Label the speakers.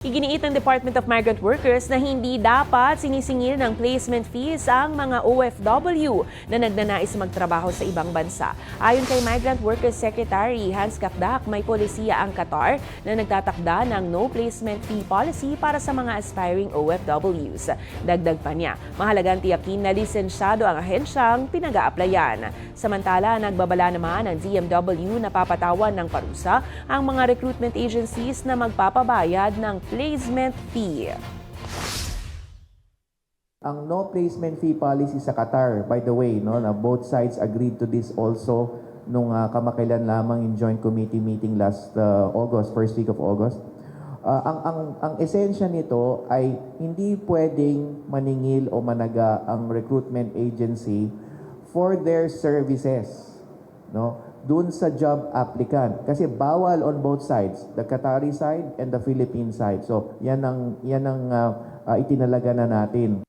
Speaker 1: Iginiit ng Department of Migrant Workers na hindi dapat sinisingil ng placement fees ang mga OFW na nagnanais magtrabaho sa ibang bansa. Ayon kay Migrant Workers Secretary Hans Kakdak, may polisiya ang Qatar na nagtatakda ng no placement fee policy para sa mga aspiring OFWs. Dagdag pa niya, mahalagang tiyakin na lisensyado ang ahensyang pinag-aaplayan. Samantala, nagbabala naman ang DMW na papatawan ng parusa ang mga recruitment agencies na magpapabayad ng placement fee.
Speaker 2: Ang no placement fee policy sa Qatar, by the way, no, na both sides agreed to this also nung kamakailan lamang in joint committee meeting last August, first week of August. Ang esensya nito ay hindi pwedeng maningil o managa ang recruitment agency for their services, no, dun sa job applicant, kasi bawal on both sides, the Qatari side and the Philippine side. So yan ang itinalaga na natin.